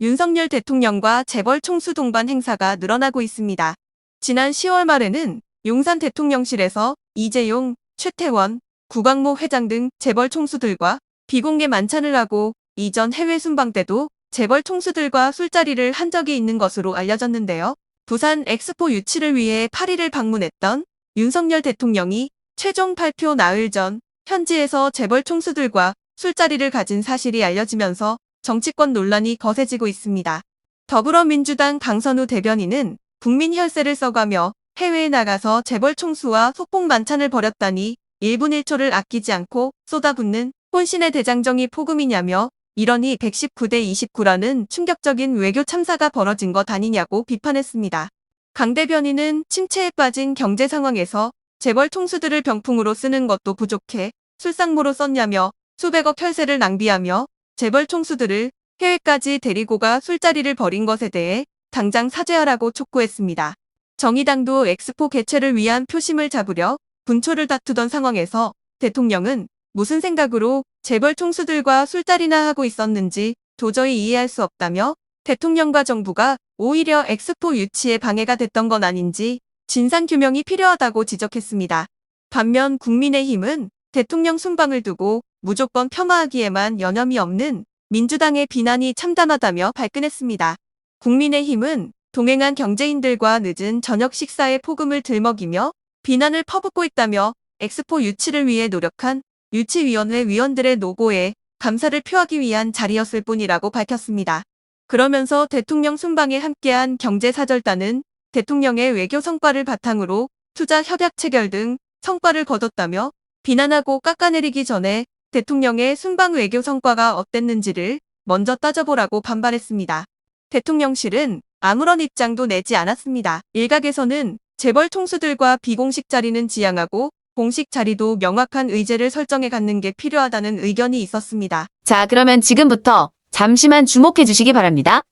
윤석열 대통령과 재벌 총수 동반 행사가 늘어나고 있습니다. 지난 10월 말에는 용산 대통령실에서 이재용, 최태원, 구광모 회장 등 재벌 총수들과 비공개 만찬을 하고 이전 해외 순방 때도 재벌 총수들과 술자리를 한 적이 있는 것으로 알려졌는데요. 부산 엑스포 유치를 위해 파리를 방문했던 윤석열 대통령이 최종 발표 나흘 전 현지에서 재벌 총수들과 술자리를 가진 사실이 알려지면서 정치권 논란이 거세지고 있습니다. 더불어민주당 강선우 대변인은 국민 혈세를 써가며 해외에 나가서 재벌 총수와 소폭 만찬을 벌였다니 1분 1초를 아끼지 않고 쏟아붓는 혼신의 대장정이 폭음이냐며 이러니 119대 29라는 충격적인 외교 참사가 벌어진 것 아니냐고 비판했습니다. 강 대변인은 침체에 빠진 경제 상황에서 재벌 총수들을 병풍으로 쓰는 것도 부족해 술상무로 썼냐며 수백억 혈세를 낭비하며 재벌 총수들을 해외까지 데리고 가 술자리를 벌인 것에 대해 당장 사죄하라고 촉구했습니다. 정의당도 엑스포 개최를 위한 표심을 잡으려 분초를 다투던 상황에서 대통령은 무슨 생각으로 재벌 총수들과 술자리나 하고 있었는지 도저히 이해할 수 없다며 대통령과 정부가 오히려 엑스포 유치에 방해가 됐던 건 아닌지 진상규명이 필요하다고 지적했습니다. 반면 국민의힘은 대통령 순방을 두고 무조건 폄하하기에만 여념이 없는 민주당의 비난이 참담하다며 발끈했습니다. 국민의힘은 동행한 경제인들과 늦은 저녁 식사에 폭음을 들먹이며 비난을 퍼붓고 있다며 엑스포 유치를 위해 노력한 유치위원회 위원들의 노고에 감사를 표하기 위한 자리였을 뿐이라고 밝혔습니다. 그러면서 대통령 순방에 함께한 경제사절단은 대통령의 외교 성과를 바탕으로 투자 협약 체결 등 성과를 거뒀다며 비난하고 깎아내리기 전에 대통령의 순방 외교 성과가 어땠는지를 먼저 따져보라고 반발했습니다. 대통령실은 아무런 입장도 내지 않았습니다. 일각에서는 재벌 총수들과 비공식 자리는 지양하고 공식 자리도 명확한 의제를 설정해 갖는 게 필요하다는 의견이 있었습니다. 자, 그러면 지금부터 잠시만 주목해 주시기 바랍니다.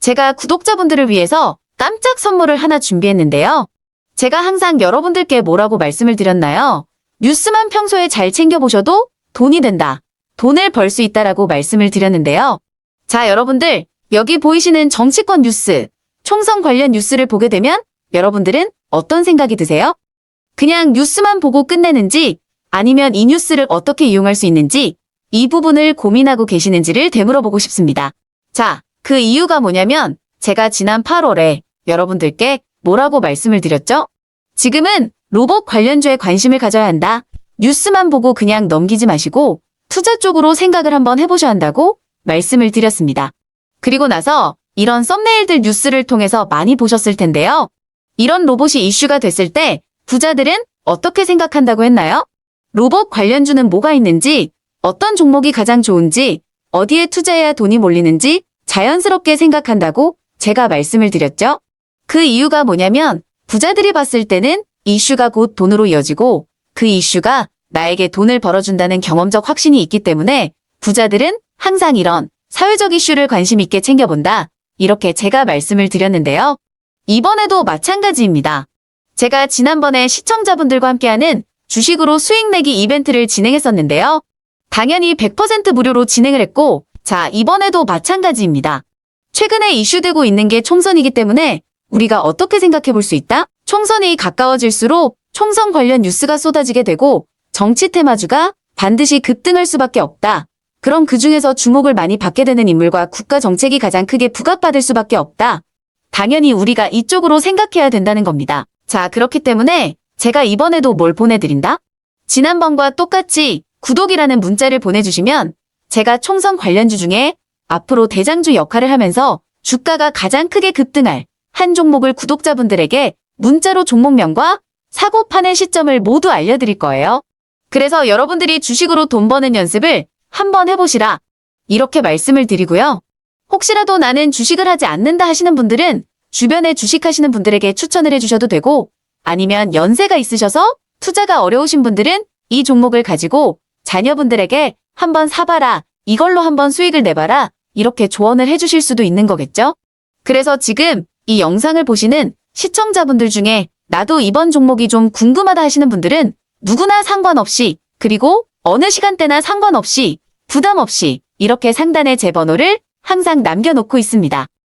제가 구독자분들을 위해서 깜짝 선물을 하나 준비했는데요. 제가 항상 여러분들께 뭐라고 말씀을 드렸나요? 뉴스만 평소에 잘 챙겨보셔도 돈이 된다. 돈을 벌 수 있다라고 말씀을 드렸는데요. 자, 여러분들 여기 보이시는 정치권 뉴스, 총선 관련 뉴스를 보게 되면 여러분들은 어떤 생각이 드세요? 그냥 뉴스만 보고 끝내는지 아니면 이 뉴스를 어떻게 이용할 수 있는지 이 부분을 고민하고 계시는지를 되물어보고 싶습니다. 자, 그 이유가 뭐냐면 제가 지난 8월에 여러분들께 뭐라고 말씀을 드렸죠? 지금은 로봇 관련주에 관심을 가져야 한다. 뉴스만 보고 그냥 넘기지 마시고 투자 쪽으로 생각을 한번 해보셔야 한다고 말씀을 드렸습니다. 그리고 나서 이런 썸네일들 뉴스를 통해서 많이 보셨을 텐데요. 이런 로봇이 이슈가 됐을 때 부자들은 어떻게 생각한다고 했나요? 로봇 관련주는 뭐가 있는지, 어떤 종목이 가장 좋은지, 어디에 투자해야 돈이 몰리는지 자연스럽게 생각한다고 제가 말씀을 드렸죠. 그 이유가 뭐냐면 부자들이 봤을 때는 이슈가 곧 돈으로 이어지고 그 이슈가 나에게 돈을 벌어준다는 경험적 확신이 있기 때문에 부자들은 항상 이런 사회적 이슈를 관심 있게 챙겨본다. 이렇게 제가 말씀을 드렸는데요. 이번에도 마찬가지입니다. 제가 지난번에 시청자분들과 함께하는 주식으로 수익 내기 이벤트를 진행했었는데요. 당연히 100% 무료로 진행을 했고, 자, 이번에도 마찬가지입니다. 최근에 이슈되고 있는 게 총선이기 때문에 우리가 어떻게 생각해 볼 수 있다? 총선이 가까워질수록 총선 관련 뉴스가 쏟아지게 되고 정치 테마주가 반드시 급등할 수밖에 없다. 그럼 그 중에서 주목을 많이 받게 되는 인물과 국가 정책이 가장 크게 부각받을 수밖에 없다. 당연히 우리가 이쪽으로 생각해야 된다는 겁니다. 자, 그렇기 때문에 제가 이번에도 뭘 보내드린다? 지난번과 똑같이 구독이라는 문자를 보내주시면 제가 총선 관련주 중에 앞으로 대장주 역할을 하면서 주가가 가장 크게 급등할 한 종목을 구독자분들에게 문자로 종목명과 사고 파는 시점을 모두 알려드릴 거예요. 그래서 여러분들이 주식으로 돈 버는 연습을 한번 해보시라. 이렇게 말씀을 드리고요. 혹시라도 나는 주식을 하지 않는다 하시는 분들은 주변에 주식하시는 분들에게 추천을 해주셔도 되고 아니면 연세가 있으셔서 투자가 어려우신 분들은 이 종목을 가지고 자녀분들에게 한번 사봐라. 이걸로 한번 수익을 내봐라. 이렇게 조언을 해주실 수도 있는 거겠죠? 그래서 지금 이 영상을 보시는 시청자분들 중에 나도 이번 종목이 좀 궁금하다 하시는 분들은 누구나 상관없이 그리고 어느 시간대나 상관없이 부담 없이 이렇게 상단에 제 번호를 항상 남겨놓고 있습니다.